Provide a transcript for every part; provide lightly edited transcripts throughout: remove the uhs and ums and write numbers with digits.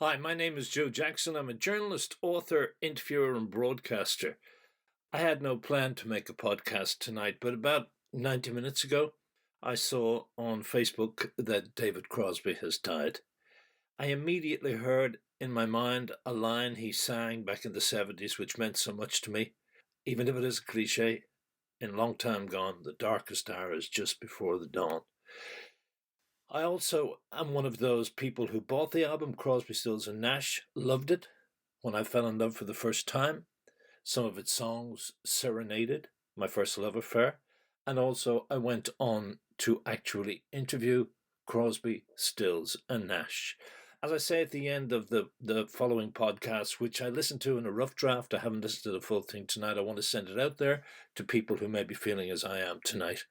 Hi, my name is Joe Jackson. I'm a journalist, author, interviewer, and broadcaster. I had no plan to make a podcast tonight, but about 90 minutes ago, I saw on Facebook that David Crosby has died. I immediately heard in my mind a line he sang back in the 70s, which meant so much to me. Even if it is a cliche, in Long Time Gone, the darkest hour is just before the dawn. I also am one of those people who bought the album Crosby, Stills and Nash, loved it when I fell in love for the first time. Some of its songs serenaded my first love affair, and also I went on to actually interview Crosby, Stills and Nash. As I say at the end of the following podcast, which I listened to in a rough draft, I haven't listened to the full thing tonight, I want to send it out there to people who may be feeling as I am tonight.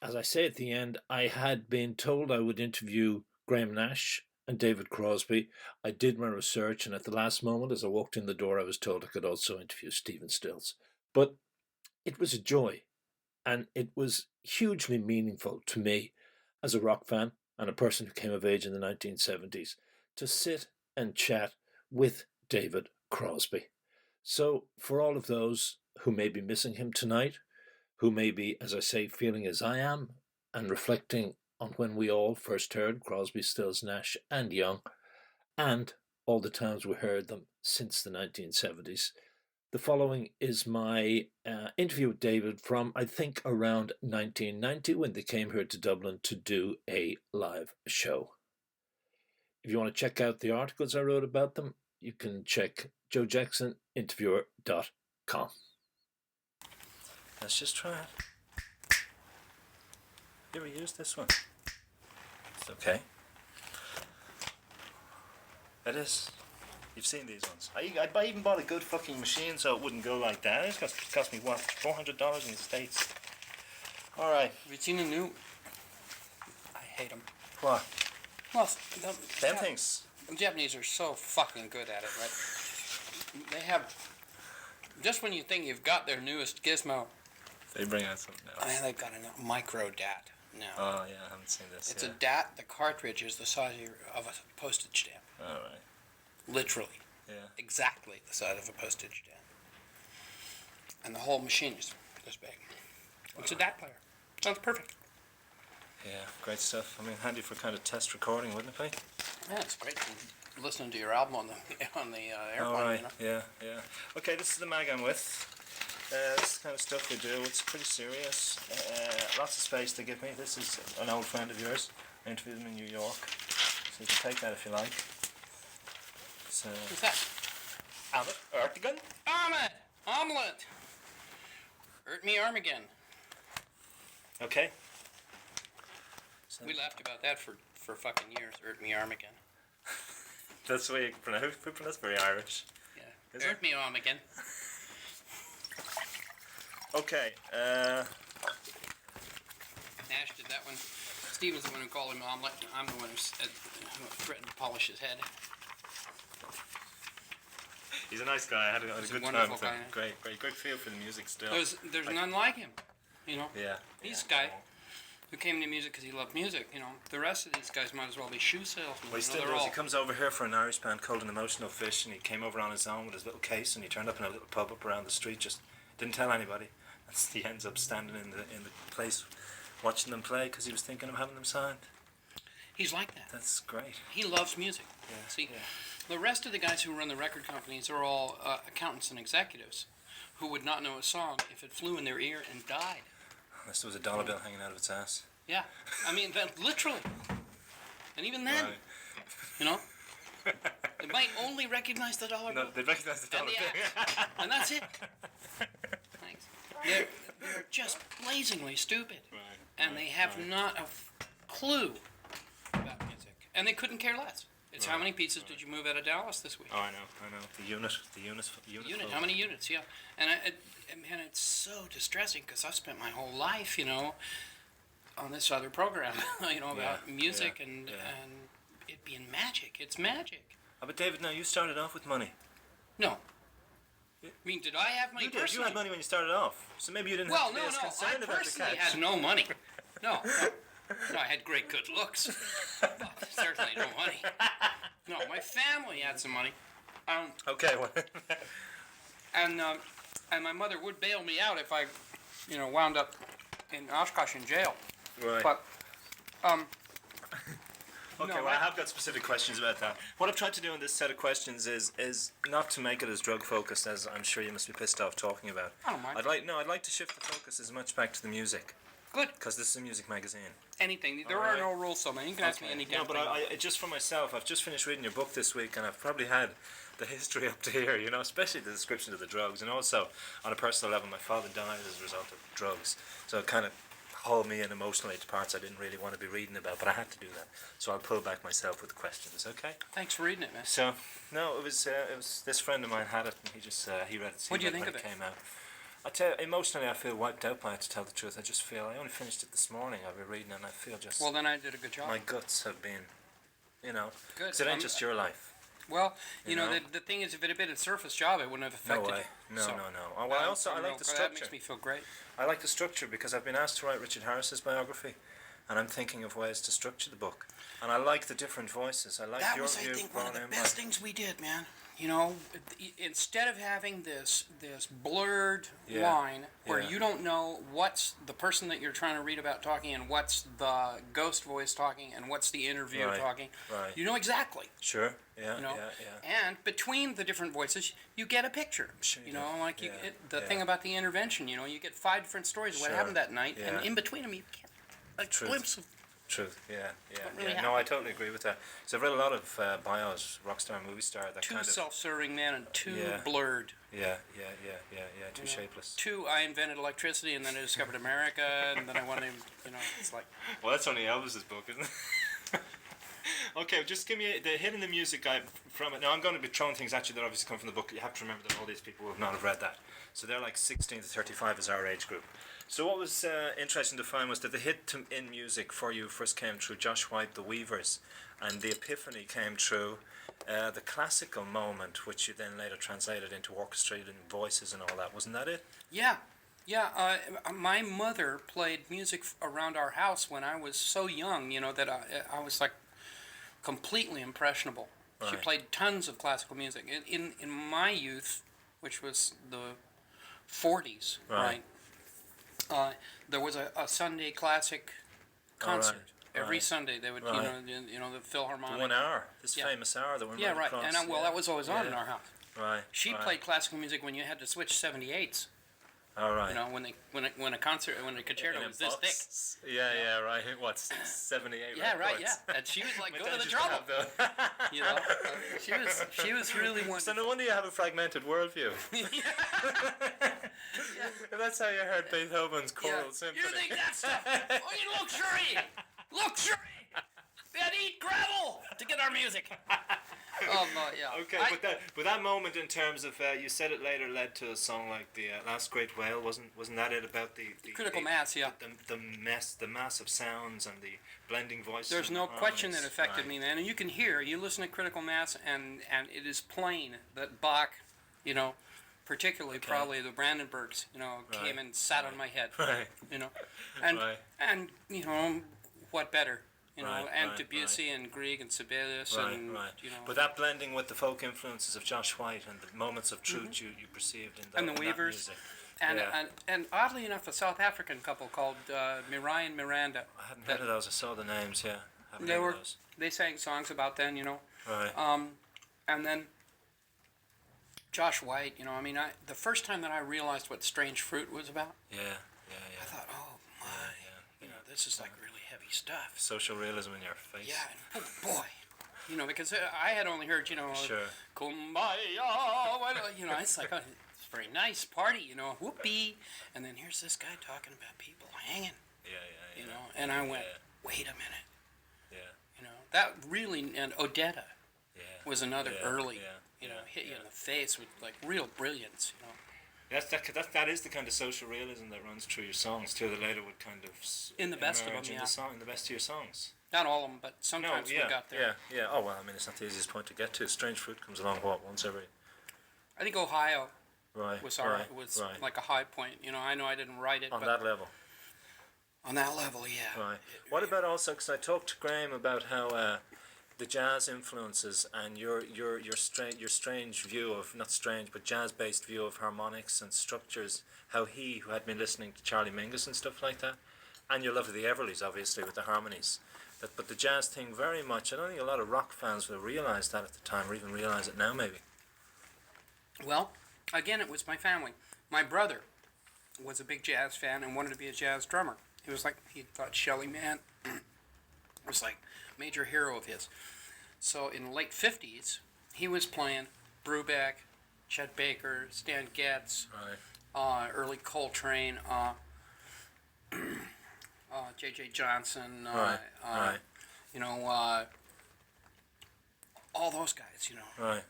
As I say at the end, I had been told I would interview Graham Nash and David Crosby. I did my research, and at the last moment, as I walked in the door, I was told I could also interview Stephen Stills. But it was a joy, and it was hugely meaningful to me as a rock fan and a person who came of age in the 1970s to sit and chat with David Crosby. So for all of those who may be missing him tonight, who may be, as I say, feeling as I am and reflecting on when we all first heard Crosby, Stills, Nash and Young, and all the times we heard them since the 1970s. The following is my interview with David from, I think, around 1990 when they came here to Dublin to do a live show. If you want to check out the articles I wrote about them, you can check joejacksoninterviewer.com. Let's just try it. You ever used this one? It's okay. It is. You've seen these ones. I even bought a good fucking machine so it wouldn't go like that. It's cost me what? $400 in the States. Alright. Have you seen the new? I hate them. What? Well, Them things. The Japanese are so fucking good at it, right? They have, just when you think you've got their newest gizmo, They bring out something else. they've got a micro DAT now. Oh yeah, I haven't seen this. It's a DAT. The cartridge is the size of a postage stamp. Alright. Literally. Yeah. Exactly the size of a postage stamp. And the whole machine is this big. It's a DAT player. Sounds perfect. Yeah, great stuff. I mean, handy for kind of test recording, wouldn't it be? Yeah, it's great. Listening to your album on the airplane. Alright, You know? yeah. Okay, this is the mag I'm with. This is the kind of stuff we do. It's pretty serious. Lots of space they give me. This is an old friend of yours. I interviewed him in New York. So you can take that if you like. So, What's that? Ahmed Ertigan. Ahmed! Omelette! Hurt me arm again. Okay. So We laughed about that for fucking years. Hurt me arm again. that's the way you pronounce it. That's very Irish. Yeah. Is Hurt it? me arm again. Okay. Nash did that one. Steven's the one who called him omelette. I'm the one who threatened to polish his head. He's a nice guy. I had a He's a good time wonderful with him. guy. Great feel for the music still. There's none like him. You know? Yeah. He's yeah. a guy who came into music because he loved music. You know, the rest of these guys might as well be shoe salesmen. Well, he still they're does. all- He comes over here for an Irish band called An Emotional Fish, and he came over on his own with his little case, and he turned up in a little pub up around the street. Just didn't tell anybody. And he ends up standing in the place, watching them play because he was thinking of having them signed. He's like that. That's great. He loves music. Yeah. See, yeah. the rest of the guys who run the record companies are all accountants and executives who would not know a song if it flew in their ear and died. Unless there was a dollar bill hanging out of its ass. Yeah, I mean, literally. And even then, Right. you know, they might only recognize the dollar No, bill. they recognise the And dollar the bill. axe. And that's it. Thanks. They're just blazingly stupid. Right, And they have right. not a clue about music. And they couldn't care less. It's how Right, many pizzas did you move out of Dallas this week? Oh, I know. The unit. Unit, how many units? Yeah, and man, it's so distressing because I've spent my whole life, you know, on this other program, you know, about Yeah, music yeah, and yeah. and it being magic. It's magic. Oh, but David, now you started off with money. No. Yeah. I mean, did I have money You did. You personally? had money when you started off, so maybe you didn't Well, have to be no, as no. concerned I about the personally catch. had no money. No. No, I had great good looks. But certainly no money. No, my family had some money. Okay, well, And my mother would bail me out if I, wound up in Oshkosh in jail. right. But, Okay, no, well, I have got specific questions about that. What I've tried to do in this set of questions is not to make it as drug focused as I'm sure you must be pissed off talking about. I don't mind. I'd like to shift the focus as much back to the music Good. because this is a music magazine. Anything. There All are right. no rules, so man. You can ask me any damn No, but thing. I just for myself, I've just finished reading your book this week, and I've probably had the history up to here, especially the description of the drugs, and also on a personal level, my father died as a result of drugs, so it kind of hauled me in emotionally to parts I didn't really want to be reading about, but I had to do that, so I'll pull back myself with the questions. Okay. Thanks for reading it, man. So no, it was this friend of mine had it, and he read it. What'd you think when of it? Came out. I tell you, emotionally, I feel wiped out by it. To tell the truth, I just feel I only finished it this morning. I've been reading it, and I feel just Well, then I did a good job. my guts have been, Good. 'cause it ain't just your life. Well, You know? the thing is, if it had been a surface job, it wouldn't have No affected way. you. No, So, no, no. Oh, well, I like the That structure. makes me feel great. I like the structure because I've been asked to write Richard Harris's biography, and I'm thinking of ways to structure the book. And I like the different voices. I like That your was, I view think, one of brought the in best by- things we did, man. Instead of having this blurred Yeah. line where Yeah. you don't know what's the person that you're trying to read about talking and what's the ghost voice talking and what's the interview Right, talking, right. you know exactly. Sure. Yeah. You know, Yeah. and between the different voices, you get a picture. Sure you You know, do. like Yeah, the yeah. thing about the intervention. You get 5 different stories of what Sure, happened that night, yeah. and in between them, you get a Truth. glimpse of. Truth. Yeah. Yeah. What really yeah. No, I totally agree with that. So I've read a lot of bios, rock star, movie star, that Too kind of. self-serving, man, and too Yeah. blurred. Yeah. Too know. shapeless. Two, I invented electricity, and then I discovered America, and then I wanted to, it's like. Well, that's only Elvis's book, isn't it? Okay, just give me the hidden the music guide from it. Now, I'm going to be throwing things at you that obviously come from the book. You have to remember that all these people will not have read that. So they're like 16 to 35 is our age group. So what was interesting to find was that the hit in music for you first came through Josh White, The Weavers, and the epiphany came through the classical moment, which you then later translated into orchestrated voices and all that. Wasn't that it? Yeah. My mother played music around our house when I was so young, that I was like completely impressionable. She Right. played tons of classical music. In my youth, which was the 40s, Right. there was a Sunday classic concert. Every right. Sunday they would, Right. the Philharmonic. The 1 hour, this Yeah. famous hour that went Yeah, right right. across. And that was always on in Yeah. our house. Right. She right. played classical music when you had to switch 78s. All right. When a concerto In a was this box. thick. Yeah, right. What's 78? Yeah, right. records? Yeah, and she was like, My go dad to the used to trouble. have those. She was really So wonderful. no wonder you have a fragmented worldview. That's how you heard Beethoven's choral Yeah. symphony. You think that stuff? Oh, you luxury! We had to eat gravel to get our music. Yeah. Okay, but that moment in terms of you said it later led to a song like the Last Great Whale, wasn't that it about the Critical mass, yeah. the mass of sounds and the blending voices. There's and no the question that harmonies. affected Right. me, man. And you can listen to Critical Mass, and it is plain that Bach, particularly probably the Brandenburgs, came and sat on my head. Right. And Right. and what better, Right, and right, Debussy and Grieg and Sibelius Right, and right. you know. But that blending with the folk influences of Josh White and the moments of truth you perceived in And the in that Weavers. music. And, Yeah. and oddly enough, a South African couple called Mirai and Miranda. I hadn't heard of those. I saw the names. Yeah, haven't They heard were of those. they sang songs about then, Right. And then Josh White, the first time that I realized what Strange Fruit was about, Yeah. I thought, oh my, this is like really heavy stuff. Social realism in your face. Yeah, and oh boy, because I had only heard, Sure. Kumbaya, it's like, it's a very nice party, whoopee, and then here's this guy talking about people hanging, Yeah. and I went, Yeah. wait a minute, Yeah. that really, and Odetta Yeah. was another Yeah, early, yeah, hit you in the face with like real brilliance, That is the kind of social realism that runs through your songs too. That later would kind of In the best of emerge them, in yeah. in the best of your songs. Not all of them, but sometimes we got there. Yeah. Oh well, I mean, it's not the easiest point to get to. Strange Fruit comes along once every. I think Ohio Right. was right. like a high point. I know I didn't write it, On but that level. On that level, yeah. Right. What about also, because I talked to Graham about how the jazz influences and your strange view of, not strange, but jazz-based view of harmonics and structures, how he, who had been listening to Charlie Mingus and stuff like that, and your love of the Everleys, obviously, with the harmonies. But the jazz thing very much, I don't think a lot of rock fans would have realised that at the time, or even realise it now, maybe. Well, again, it was my family. My brother was a big jazz fan and wanted to be a jazz drummer. He thought Shelly Man was like a major hero of his. So in the late 50s, he was playing Brubeck, Chet Baker, Stan Getz, early Coltrane, J.J. Johnson, you know, all those guys, you know.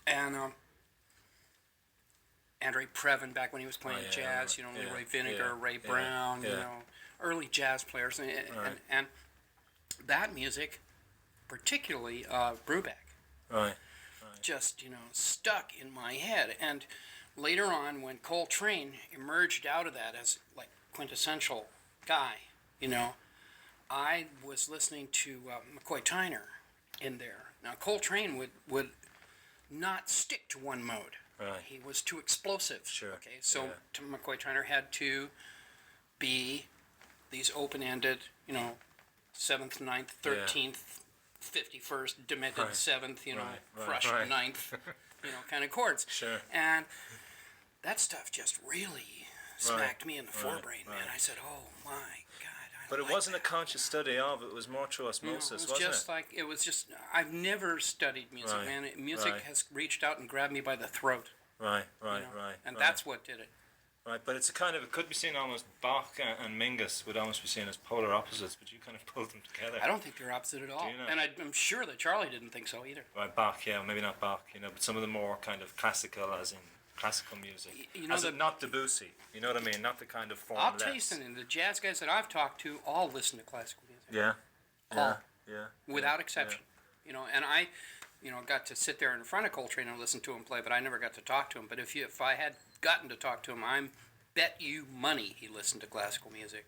And Andre Previn back when he was playing jazz, you know, Leroy Vinegar, Ray Brown, you know, early jazz players, and that music, particularly Brubeck, just, you know, stuck in my head. And later on, when Coltrane emerged out of that as like quintessential guy, you know, I was listening to McCoy Tyner in there. Now Coltrane would not stick to one mode. He was too explosive. Okay, so McCoy Tyner had to be these open-ended, you know, 7th, 9th, 13th, 51st, demented 7th, you know, crushed 9th, you know, kind of chords. And that stuff just really smacked me in the forebrain, man. I said, oh my God. But it wasn't a conscious study of it. It was more through osmosis, wasn't it? It was just, I've never studied music, man. Music has reached out and grabbed me by the throat. And that's what did it. Right, but it's a kind of, it could be seen almost, Bach and Mingus would almost be seen as polar opposites, but you kind of pulled them together. I don't think they're opposite at all. And I'm sure that Charlie didn't think so either. Right, Bach, yeah, maybe not Bach, you know, but some of the more kind of classical, as in classical music. You know, not Debussy, you know what I mean? Not the kind of formless. I'll tell you something, the jazz guys that I've talked to all listen to classical music. Without exception. You know, and I, you know, got to sit there in front of Coltrane and listen to him play, but I never got to talk to him. But if I had gotten to talk to him, I bet you money he listened to classical music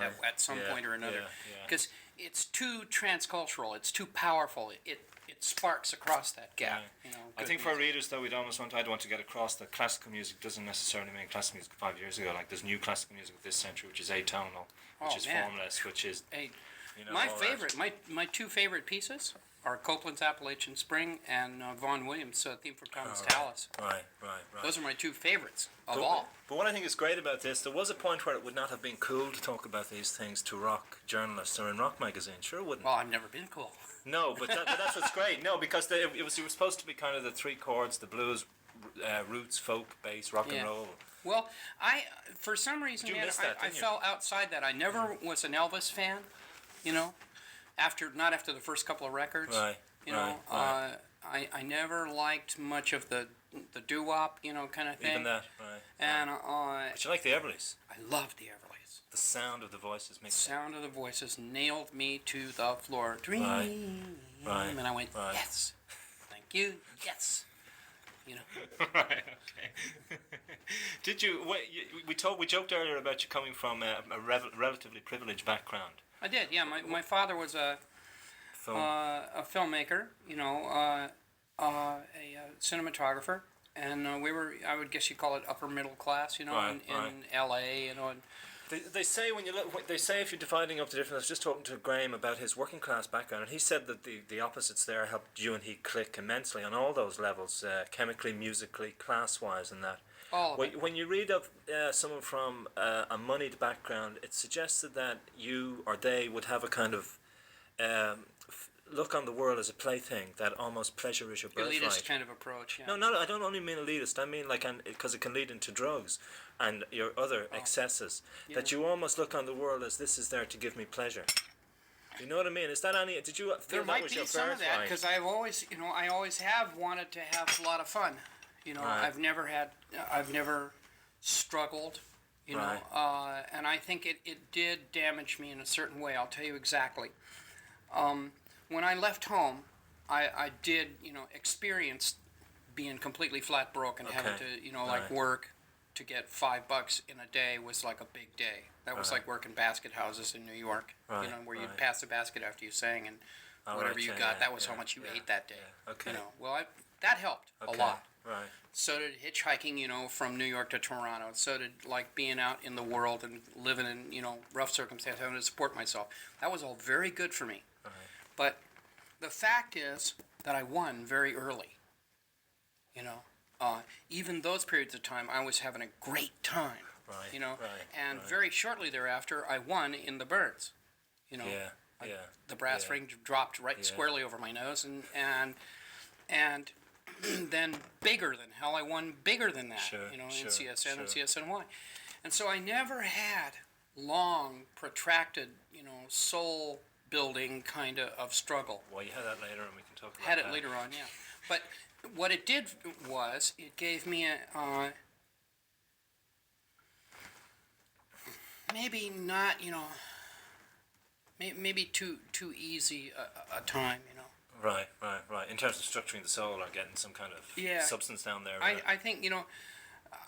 at some point or another. Because it's too transcultural, it's too powerful, it sparks across that gap. You know, I think for readers, though, I'd want to get across that classical music doesn't necessarily mean classical music 5 years ago. Like, there's new classical music of this century, which is atonal, which is formless, which is... You know, my two favorite pieces are Copland's Appalachian Spring and Vaughan Williams' theme from Thomas Tallis. Right. Those are my two favorites of all. But what I think is great about this, there was a point where it would not have been cool to talk about these things to rock journalists or in rock magazines. Sure it wouldn't. Well, I've never been cool. No, but that's what's great. No, because it was supposed to be kind of the three chords, the blues, roots, folk, bass, rock and roll. Well, for some reason, I fell outside that. I never was an Elvis fan, you know, not after the first couple of records. You know, I never liked much of the doo-wop, you know, kind of thing. Even that, And but you like the Everleys. I loved the Everleys. The sound of the voices makes the sound of the voices nailed me to the floor. Dream. And I went, yes. Thank you. Yes. You know. Did you? We joked earlier about you coming from a relatively privileged background. I did. Yeah. My father was a filmmaker. You know, a cinematographer, and I would guess you call it upper middle class. You know, in L.A. You know. And they say if you're dividing up the difference, I was just talking to Graham about his working class background, and he said that the opposites there helped you and he click immensely on all those levels, chemically, musically, class-wise, and that. When you read of someone from a moneyed background, it suggested that you or they would have a kind of look on the world as a plaything, that almost pleasure is your birthright. Elitist kind of approach, yeah. No, I don't only mean elitist, I mean like, because it can lead into drugs and your other excesses, that you almost look on the world as this is there to give me pleasure. You know what I mean? Is that any, did you feel that was your birthright? There might be some of that, because I always have wanted to have a lot of fun. You know, I've never struggled, you know, and I think it did damage me in a certain way. I'll tell you exactly. When I left home, I did, you know, experience being completely flat broke and having to, you know, like work to get $5 in a day was like a big day. That was like working basket houses in New York, where you'd pass the basket after you sang, and whatever you got, that was how much you ate that day. Okay. That helped a lot. Right. So did hitchhiking, from New York to Toronto. So did like being out in the world and living in, rough circumstances, having to support myself. That was all very good for me. Right. But the fact is that I won very early. Even those periods of time, I was having a great time. Right. And very shortly thereafter, I won in the birds. The brass ring dropped right squarely over my nose, and then bigger than hell, I won bigger than that. In CSN and CSNY, and so I never had long, protracted, soul building kind of struggle. Well, you had that later, and we can talk about that. Had it later on, yeah. But what it did was it gave me a maybe not, maybe too easy a time, Right. In terms of structuring the soul or getting some kind of substance down there. I think,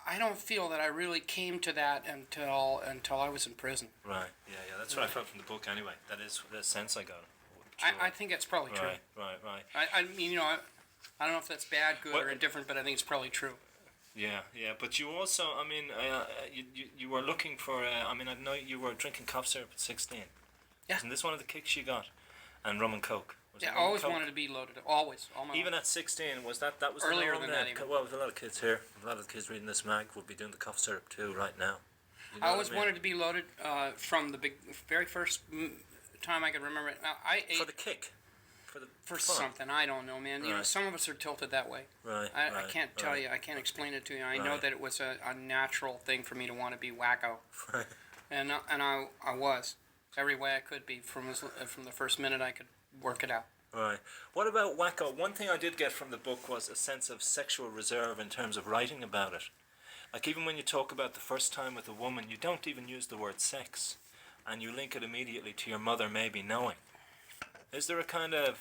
I don't feel that I really came to that until I was in prison. Right. Yeah. That's what I felt from the book anyway. That is the sense I got. I think that's probably true. Right. I mean, I don't know if that's bad, good, or indifferent, but I think it's probably true. Yeah. But you also, I mean, you were looking for, I know you were drinking cough syrup at 16. Yeah. Isn't this one of the kicks you got? And rum and coke. I always wanted to be loaded. Always. Even at 16, was that was earlier than that? Well, with a lot of kids here, a lot of the kids reading this mag would be doing the cough syrup too right now. I always wanted to be loaded from the very first time I could remember it. I ate for the kick. For something, I don't know, man. Some of us are tilted that way. Right. I can't tell you. I can't explain it to you. I know that it was a natural thing for me to want to be wacko. Right. And I was every way I could be from the first minute I could work it out. Right. What about wacko? One thing I did get from the book was a sense of sexual reserve in terms of writing about it. Like even when you talk about the first time with a woman, you don't even use the word sex, and you link it immediately to your mother maybe knowing. Is there a kind of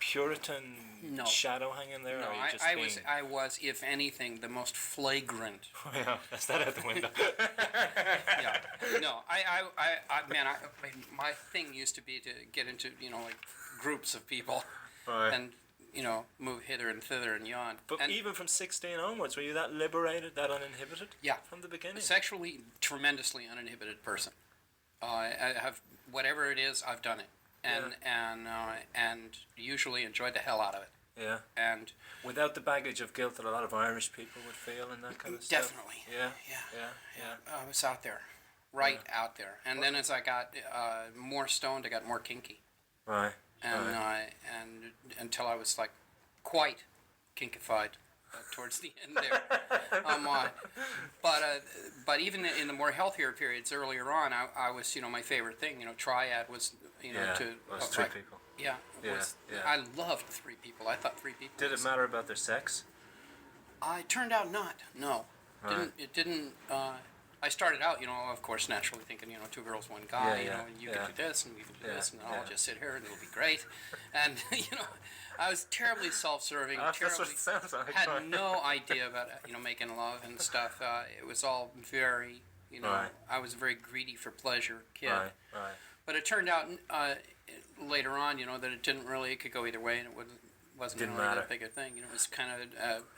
Puritan shadow hanging there? No, or are you just I was, if anything, the most flagrant. Yeah, that's that out the window. Yeah. No, man, my thing used to be to get into, like groups of people, and move hither and thither and yon. But even from 16 onwards, were you that liberated, that uninhibited? Yeah. From the beginning. Sexually, tremendously uninhibited person. I have whatever it is, I've done it. And usually enjoyed the hell out of it. Yeah. And without the baggage of guilt that a lot of Irish people would feel and that kind of stuff. Definitely. Yeah. I was out there, out there. And then as I got more stoned, I got more kinky. Right. And until I was like quite kinkified towards the end there. But even in the more healthier periods earlier on, I was my favorite thing. Triad was was three people. Yeah. I loved three people. I thought three people. Did it matter about their sex? It turned out not. No. Right. It didn't. I started out, of course, naturally thinking, two girls, one guy, you can do this and you can do this, and I'll just sit here and it'll be great. And, I was terribly self-serving, That's what it sounds like. had no idea about, making love and stuff. It was all very, I was a very greedy for pleasure kid. Right. But it turned out later on, that it could go either way, and it wasn't Didn't really matter. that big a thing. It was kind of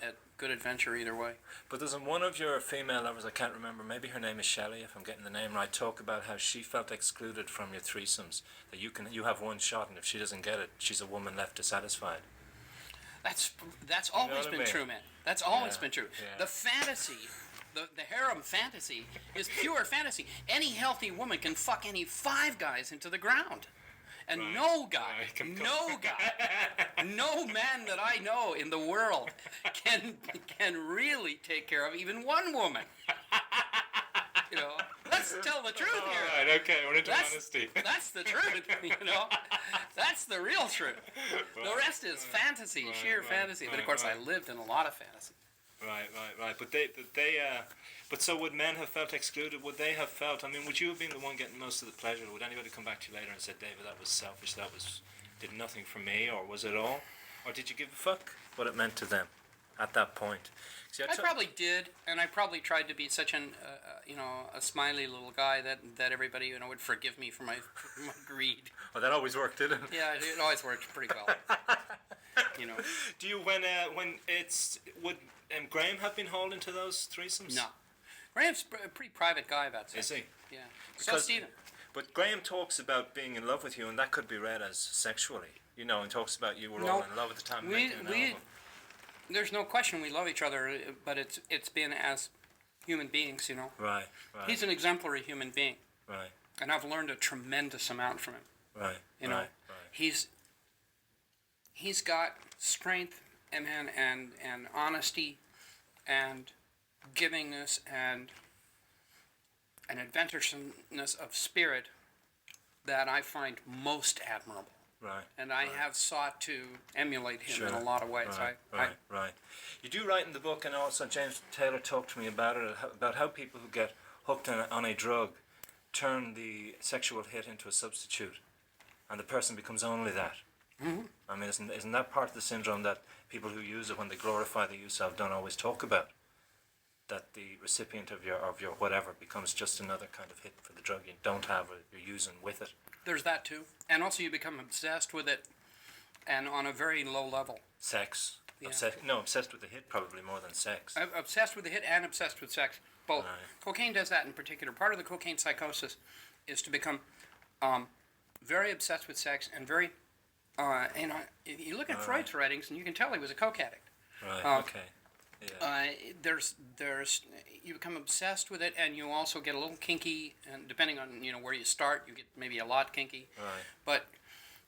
a good adventure either way. But doesn't one of your female lovers, I can't remember, maybe her name is Shelley, if I'm getting the name right, talk about how she felt excluded from your threesomes, that you have one shot, and if she doesn't get it, she's a woman left dissatisfied. That's always been true, man. That's always been true. Yeah. The fantasy, the harem fantasy, is pure fantasy. Any healthy woman can fuck any 5 guys into the ground. And no man that I know in the world can really take care of even one woman. Let's tell the truth here. All right, okay, we're into honesty. That's the truth, That's the real truth. The rest is fantasy, sheer fantasy. But of course, I lived in a lot of fantasy. Right. But so would men have felt excluded? Would they have felt? I mean, would you have been the one getting most of the pleasure? Would anybody come back to you later and say, David, that was selfish. Did nothing for me, or was it all? Or did you give a fuck what it meant to them? at that point. See, I probably did, and I probably tried to be such a smiley little guy that everybody, would forgive me for my greed. Well, that always worked, didn't it? Yeah, it always worked pretty well. Do you when it's would Graham have been hauled into those threesomes? No, Graham's a pretty private guy about sex. Is he? Yeah. So Stephen. But Graham talks about being in love with you, and that could be read as sexually. And talks about you were all in love at the time. There's no question we love each other, but it's been as human beings, Right. He's an exemplary human being. Right. And I've learned a tremendous amount from him. Right. Right. He's got strength and honesty and givingness and an adventurousness of spirit that I find most admirable. Right. And I have sought to emulate him in a lot of ways. Right. You do write in the book, and also James Taylor talked to me about it, about how people who get hooked on a drug turn the sexual hit into a substitute, and the person becomes only that. Mm-hmm. I mean, isn't that part of the syndrome that people who use it, when they glorify the use of, don't always talk about? That the recipient of your whatever becomes just another kind of hit for the drug you don't have, or you're using with it. There's that too, and also you become obsessed with it, and on a very low level. Sex. Yeah. Obsessed with the hit probably more than sex. I'm obsessed with the hit and obsessed with sex. Both. Right. Cocaine does that in particular. Part of the cocaine psychosis is to become very obsessed with sex and very, you look at Freud's writings and you can tell he was a coke addict. Right. Okay. Yeah. There's you become obsessed with it, and you also get a little kinky, and depending on where you start, you get maybe a lot kinky. Right. But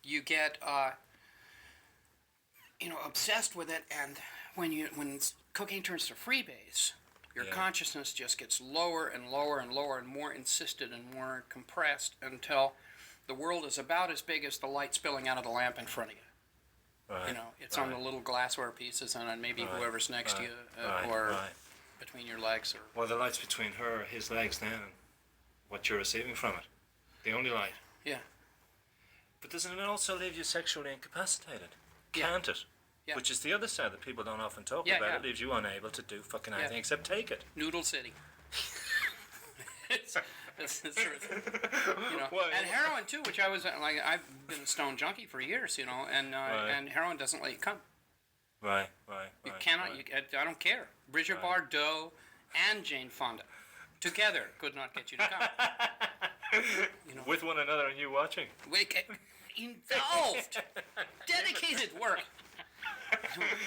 you get obsessed with it, and when cocaine turns to freebase, your consciousness just gets lower and lower and lower and more insisted and more compressed until the world is about as big as the light spilling out of the lamp in front of you. Right. It's on the little glassware pieces, and on maybe whoever's next to you, or between your legs, or. Well, the light's between his legs then, and what you're receiving from it. The only light. Yeah. But doesn't it also leave you sexually incapacitated? Yeah. Can't it? Yeah. Which is the other side that people don't often talk about. It leaves you unable to do fucking anything except take it. Noodle City. It's the truth. And heroin too, which I was I've been a stone junkie for years, and heroin doesn't let you come. Right. You cannot. Right. I don't care. Brigitte Bardot and Jane Fonda together could not get you to come. With one another, and you watching. Involved, dedicated work.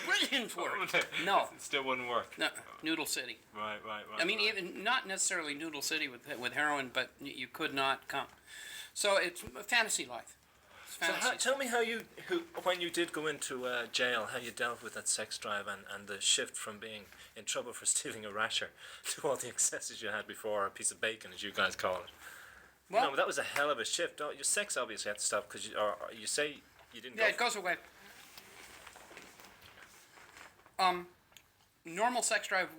Brilliant work. No. It still wouldn't work. No, Noodle City. Right. I mean, even not necessarily Noodle City with heroin, but you could not come. So it's a fantasy life. Tell me when you did go into jail, how you dealt with that sex drive and the shift from being in trouble for stealing a rasher to all the excesses you had before, a piece of bacon, as you guys call it. Well, that was a hell of a shift. Your sex obviously had to stop because you say you didn't. Yeah, it goes away. Normal sex drive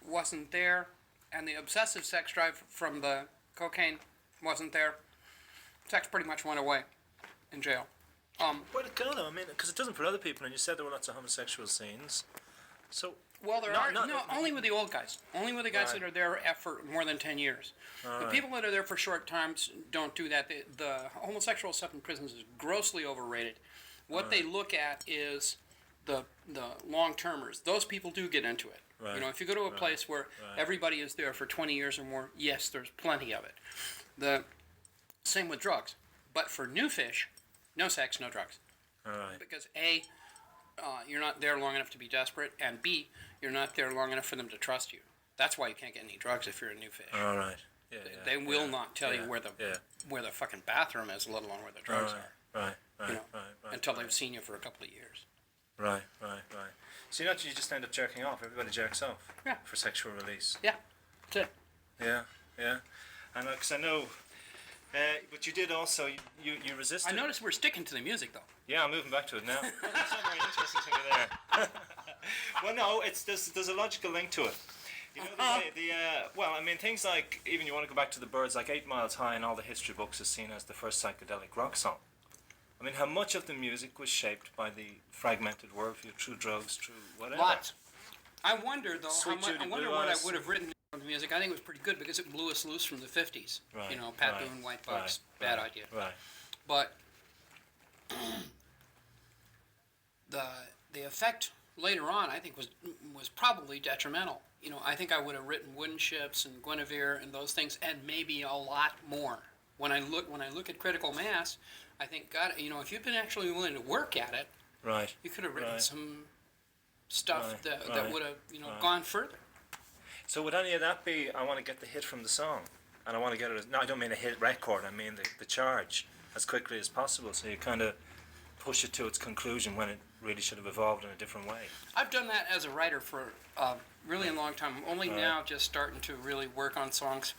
wasn't there, and the obsessive sex drive from the cocaine wasn't there. Sex pretty much went away in jail. Where'd it go though? I mean, because it doesn't for other people, and you said there were lots of homosexual scenes. So. Well, there are only with the old guys. Only with the guys that are there for more than 10 years. The people that are there for short times don't do that. The homosexual stuff in prisons is grossly overrated. What they look at is the long-termers. Those people do get into it. Right. If you go to a place where everybody is there for 20 years or more, yes, there's plenty of it. The same with drugs. But for new fish, no sex, no drugs. All right. Because A, you're not there long enough to be desperate, and B, you're not there long enough for them to trust you. That's why you can't get any drugs if you're a new fish. All right. Yeah, they will not tell you where the fucking bathroom is, let alone where the drugs are. Right. Until they've seen you for a couple of years. Right. So you just end up jerking off. Everybody jerks off. Yeah. For sexual release. Yeah. That's it. Yeah. And because I know, but you did also you resisted. I noticed we're sticking to the music though. Yeah, I'm moving back to it now. There's something very interesting to there. Well, no, there's a logical link to it. Things like, even you want to go back to the Byrds, like 8 Miles High in all the history books is seen as the first psychedelic rock song. I mean, how much of the music was shaped by the fragmented worldview, through drugs, through whatever? Lots. I wonder though. Sweet Judy I wonder Blue what I Eyes. would have written on the music. I think it was pretty good because it blew us loose from the '50s. Right, You know, Pat right, Boone, White Bucks, right, bad right, idea. Right. But the effect later on, I think, was probably detrimental. You know, I think I would have written Wooden Ships and Guinevere and those things, and maybe a lot more. When I look at Critical Mass, I think, God, you know, if you've been actually willing to work at it, Right. you could have written Right. some stuff Right, that right, would have, you know, right. gone further. So would any of that be, I want to get the hit from the song, and I want to get it, no, I don't mean a hit record, I mean the charge as quickly as possible, so you kind of push it to its conclusion when it really should have evolved in a different way. I've done that as a writer for a really long time. I'm only Right. now just starting to really work on songs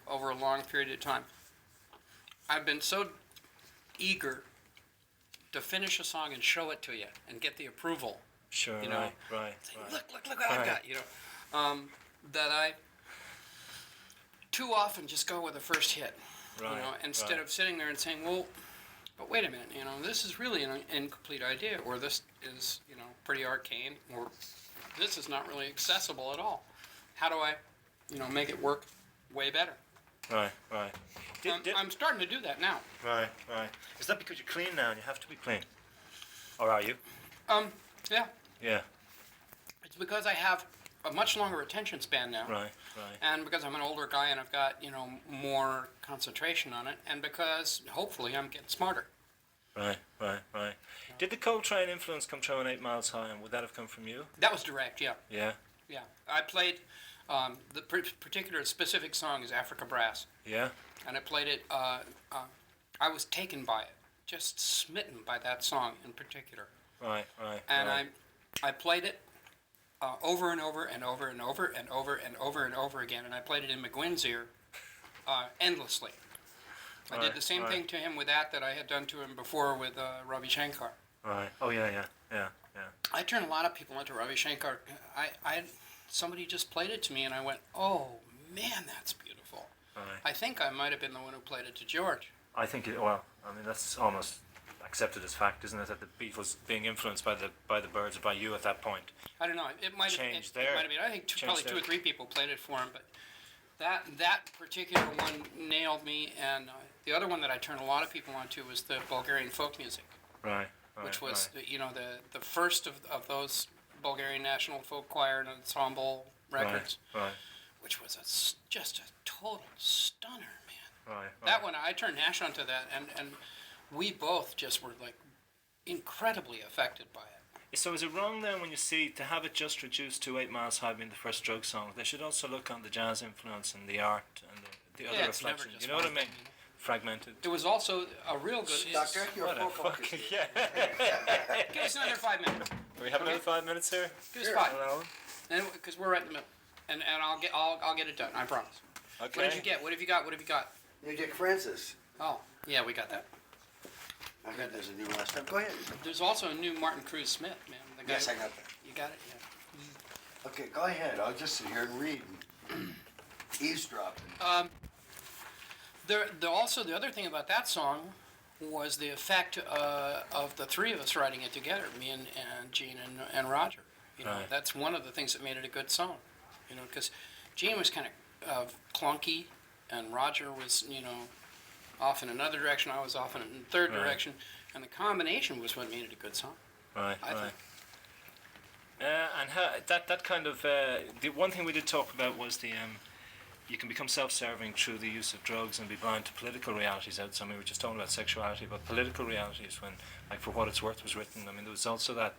over a long period of time. I've been so eager to finish a song and show it to you and get the approval. Sure, You know, right. Say, look what I've Right. got, you know. That I too often just go with the first hit, Right, you know, instead right. of sitting there and saying, well, but wait a minute, you know, this is really an incomplete idea, or this is, you know, pretty arcane, or this is not really accessible at all. How do I, you know, make it work way better? Right. I'm starting to do that now. Right. Is that because you're clean now and you have to be clean? Or are you? Yeah, Yeah, it's because I have a much longer attention span now. right. And because I'm an older guy and I've got, you know, more concentration on it, and because hopefully I'm getting smarter. Right. Did the Coltrane influence come through on 8 Miles High, and would that have come from you? That was direct, yeah. Yeah, I played, the particular specific song is Africa Brass, yeah, and I played it, I was taken by it, just smitten by that song in particular. right. And right. I played it over and over and over and over and over and over and over again, and I played it in McGuinn's ear endlessly. I did the same thing to him with that I had done to him before with Ravi Shankar. Right. Oh, yeah. I turn a lot of people into Ravi Shankar. Somebody just played it to me, and I went, "Oh man, that's beautiful." Right. I think I might have been the one who played it to George. I think that's almost accepted as fact, isn't it? That the Beatles being influenced by the Byrds or by you at that point. I don't know. It might have. Changed It might have been. I think probably two or three people played it for him, but that particular one nailed me. And the other one that I turned a lot of people onto was the Bulgarian folk music, Right. which was you know the first of those Bulgarian National Folk Choir and Ensemble records, Right. which was just a total stunner, man. Right. That one, I turned Nash onto that, and we both just were like incredibly affected by it. So is it wrong then when you see to have it just reduced to 8 Miles High being the first drug song? They should also look on the jazz influence and the art and the other It's never reflections. just You know what I one mean? thing, you know? Fragmented. It was also a real good. Doctor, you're What a full focus. fucking yeah. Give us another 5 minutes. Do we have another 5 minutes here? Give us Sure. 5, Hello? and because we're right in the middle, and I'll get it done. I promise. Okay. What did you get? What have you got? What have you got? New Dick Francis. Oh, yeah, we got that. I heard there's a new last time. Go ahead. There's also a new Martin Cruz Smith, man. The guy, Yes, I got that. You got it, yeah. Okay, go ahead. I'll just sit here and read. Eavesdropping. The other thing about that song was the effect of the three of us writing it together, me and Gene and Roger. You know, Right. that's one of the things that made it a good song. You know, because Gene was kind of clunky, and Roger was, you know, off in another direction. I was off in a third Right. direction, and the combination was what made it a good song. Right. I think. And how, that kind of the one thing we did talk about was the you can become self-serving through the use of drugs and be blind to political realities outside. I mean, we were just talking about sexuality, but political realities when, like, For What It's Worth was written. I mean, there was also that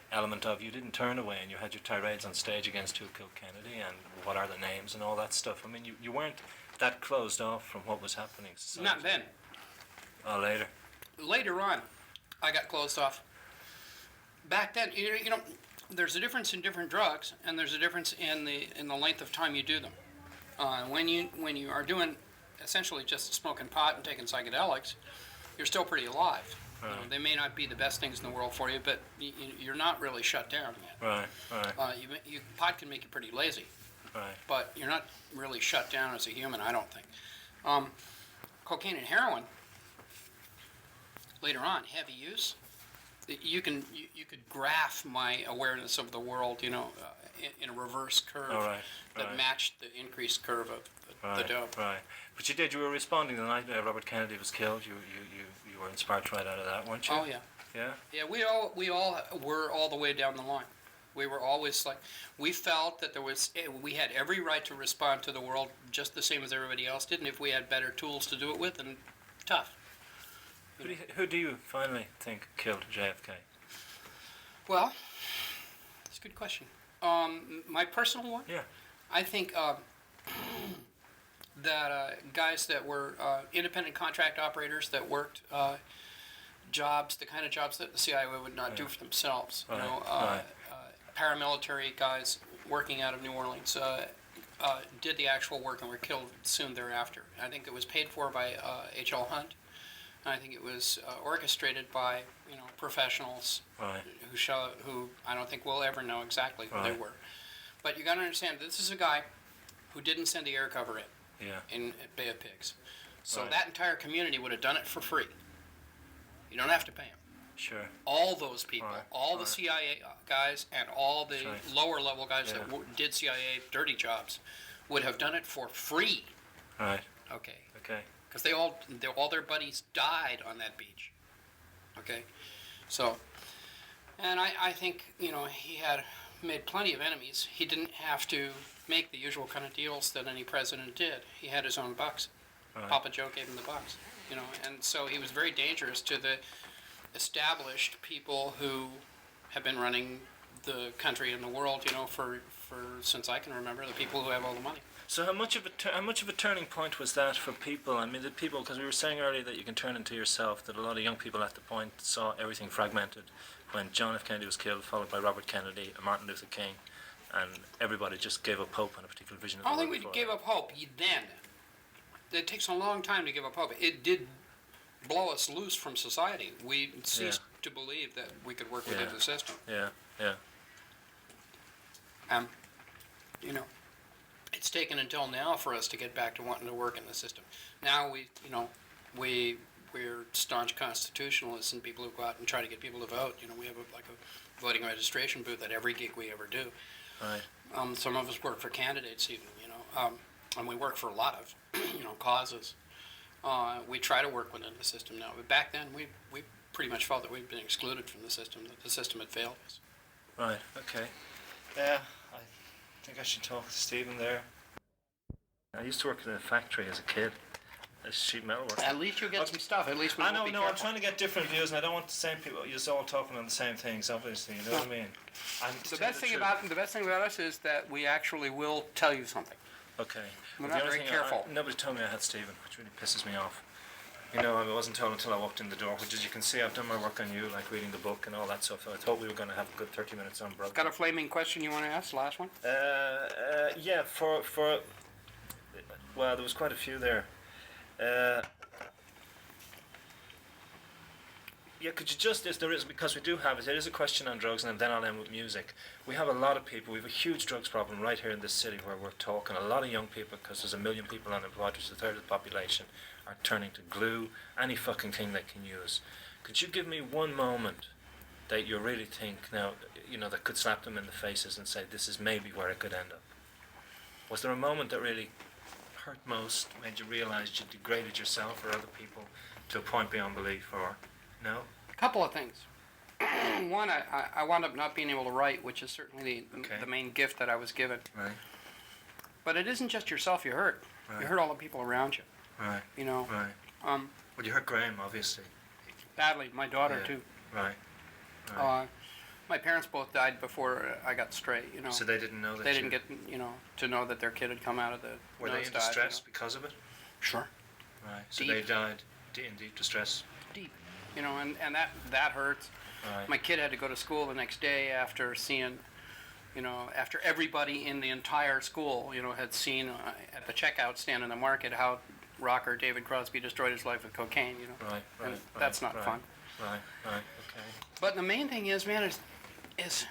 element of you didn't turn away and you had your tirades on stage against Who Killed Kennedy and what are the names and all that stuff. I mean, you weren't that closed off from what was happening. Not then. Oh, later. Later on, I got closed off. Back then, you know, there's a difference in different drugs, and there's a difference in the length of time you do them. When you are doing essentially just smoking pot and taking psychedelics, you're still pretty alive. You know, they may not be the best things in the world for you, but you're not really shut down yet. Right. Pot can make you pretty lazy, Right. but you're not really shut down as a human, I don't think. Cocaine and heroin, later on, heavy use, you could graph my awareness of the world, you know, in a reverse curve right. matched the increased curve of the dope. Right. But you were responding the night Robert Kennedy was killed. You were inspired right out of that, weren't you? Oh, yeah. Yeah? Yeah, we all were all the way down the line. We were always like, we felt that we had every right to respond to the world just the same as everybody else did, and if we had better tools to do it with, then tough. Who do you finally think killed JFK? Well, that's a good question. My personal one? Yeah. I think that guys that were independent contract operators that worked jobs, the kind of jobs that the CIA would not do for themselves. Paramilitary guys working out of New Orleans did the actual work and were killed soon thereafter. I think it was paid for by H.L. Hunt. And I think it was orchestrated by professionals who I don't think we'll ever know exactly who they were. But you got to understand, this is a guy who didn't send the air cover in Bay of Pigs. So that entire community would have done it for free. You don't have to pay them. Sure. All those people, all the CIA guys and all the lower level guys that did CIA dirty jobs would have done it for free. Right. Okay. Okay. Because all their buddies died on that beach. Okay. So, and I think, he had made plenty of enemies. He didn't have to make the usual kind of deals that any president did. He had his own bucks. Papa Joe gave him the bucks, and so he was very dangerous to the established people who have been running the country and the world, for since I can remember, the people who have all the money. So how much of a turning point was that for people? I mean, the people, because we were saying earlier that you can turn into yourself, that a lot of young people at the point saw everything fragmented when John F. Kennedy was killed, followed by Robert Kennedy and Martin Luther King, and everybody just gave up hope on a particular vision of the I world. don't think we gave up hope then. It takes a long time to give up hope. It did blow us loose from society. We ceased to believe that we could work within the system. Yeah. It's taken until now for us to get back to wanting to work in the system. Now we're staunch constitutionalists and people who go out and try to get people to vote. We have a voting registration booth at every gig we ever do. Right. Some of us work for candidates even, and we work for a lot of, causes. We try to work within the system now, but back then we pretty much felt that we'd been excluded from the system, that the system had failed us. Right, okay. Yeah, I think I should talk to Stephen there. I used to work in a factory as a kid, as sheet metal worker. At least you get some stuff, at least we I know, I'm trying to get different views, and I don't want the same people, you're all talking on the same things, obviously, you know what I mean? The best thing about us is that we actually will tell you something. Okay. We're not very careful. Nobody told me I had Stephen, which really pisses me off. I wasn't told until I walked in the door, which as you can see, I've done my work on you, like reading the book and all that stuff. So I thought we were going to have a good 30 minutes on broadcast. Got a flaming question you want to ask, the last one? Yeah, well, there was quite a few there. Yeah, could you just, because we do have it is a question on drugs, and then I'll end with music. We have a lot of people, we have a huge drugs problem right here in this city where we're talking. A lot of young people, because there's 1 million people unemployed, which is a third of the population, are turning to glue, any fucking thing they can use. Could you give me one moment that you really think now, that could slap them in the faces and say, this is maybe where it could end up? Was there a moment that really hurt most, made you realise you degraded yourself or other people to a point beyond belief, or... No? A couple of things. One, I wound up not being able to write, which is certainly the main gift that I was given. Right. But it isn't just yourself you hurt. Right. You hurt all the people around you. Right. Right. Well, you hurt Graham, obviously. Badly. My daughter, too. Right. My parents both died before I got straight, So they didn't know that They didn't get, to know that their kid had come out of the Were they in distress because of it? Sure. Right. So Deep. they died in deep distress? Deep. And that hurts. Right. My kid had to go to school the next day after seeing, after everybody in the entire school, had seen at the checkout stand in the market how rocker David Crosby destroyed his life with cocaine, Right. And that's not fun. Right. Okay. But the main thing is, man, is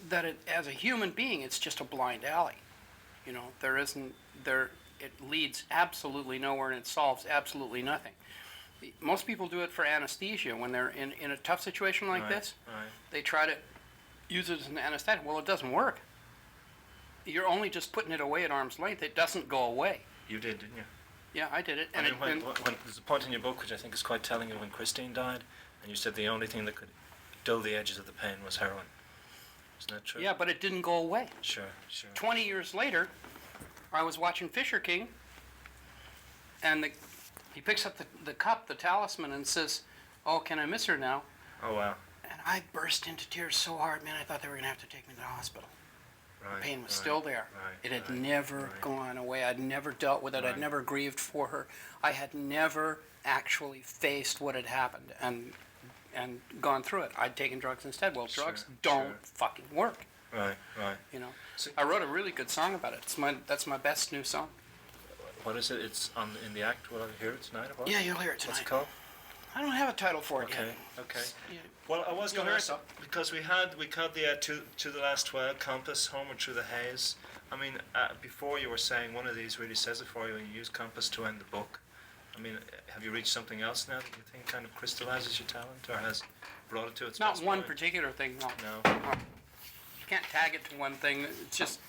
that as a human being, it's just a blind alley. It leads absolutely nowhere, and it solves absolutely nothing. Most people do it for anesthesia when they're in a tough situation like this. Right. They try to use it as an anesthetic. Well, it doesn't work. you're only just putting it away at arm's length. It doesn't go away. You did, didn't you? Yeah, I did it. And when there's a point in your book which I think is quite telling, when Christine died, and you said the only thing that could dull the edges of the pain was heroin. Isn't that true? Yeah, but it didn't go away. Sure. 20 years later, I was watching Fisher King, and he picks up the cup, the talisman, and says, "Oh, can I miss her now?" Oh, wow. And I burst into tears so hard, man, I thought they were going to have to take me to the hospital. Right, the pain was still there. It had never gone away. I'd never dealt with it. I'd never grieved for her. I had never actually faced what had happened and gone through it. I'd taken drugs instead. Well, drugs don't fucking work. Right. You know. So I wrote a really good song about it. That's my best new song. What is it? It's in the act. Will I hear it tonight? Or what? Yeah, you'll hear it tonight. What's it called? I don't have a title for it yet. Okay. Yeah. Well, I was going to hear ask, because we had the to the last 12 compass, homeward through the haze. I mean, before you were saying one of these really says it for you, and you use compass to end the book. I mean, have you reached something else now that you think kind of crystallizes your talent, or has brought it to its Not best one point? particular thing, no. No. You can't tag it to one thing. It's just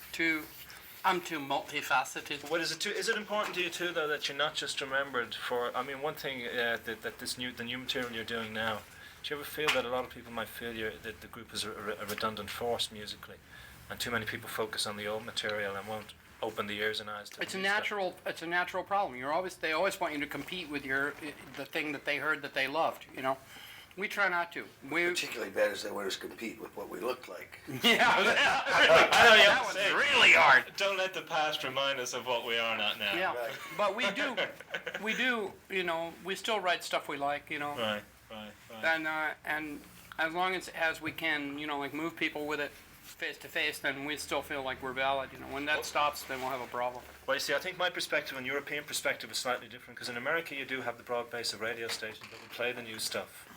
I'm too multifaceted. What is it? Is it important to you too, though, that you're not just remembered for? I mean, one thing that the new material you're doing now. Do you ever feel that a lot of people might feel that the group is a redundant force musically, and too many people focus on the old material and won't open the ears and eyes to It's the a new stuff? natural problem. They always want you to compete with the thing that they heard that they loved. You know, we try not to. Particularly bad as they want us to compete with what we look like. Yeah, I know that was really hard. Don't let the past remind us of what we are not now. Yeah, Right. but we do. You know, we still write stuff we like. You know, Right. and as long as we can, you know, like move people with it face to face, then we still feel like we're valid. You know, when that stops, then we'll have a problem. Well, you see, I think my perspective and European perspective is slightly different, because in America you do have the broad base of radio stations that will play the new stuff.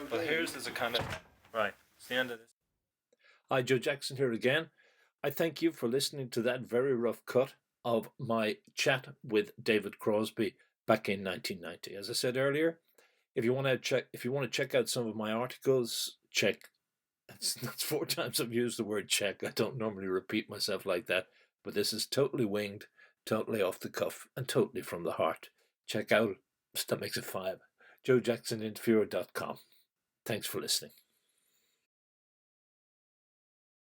But there's a kind of... Right, it's the end of this. Hi, Joe Jackson here again. I thank you for listening to that very rough cut of my chat with David Crosby back in 1990. As I said earlier, if you want to check out some of my articles, that's 4 times I've used the word check. I don't normally repeat myself like that, but this is totally winged, totally off the cuff, and totally from the heart. Check out, that makes it 5, joejacksoninterviewer.com. Thanks for listening.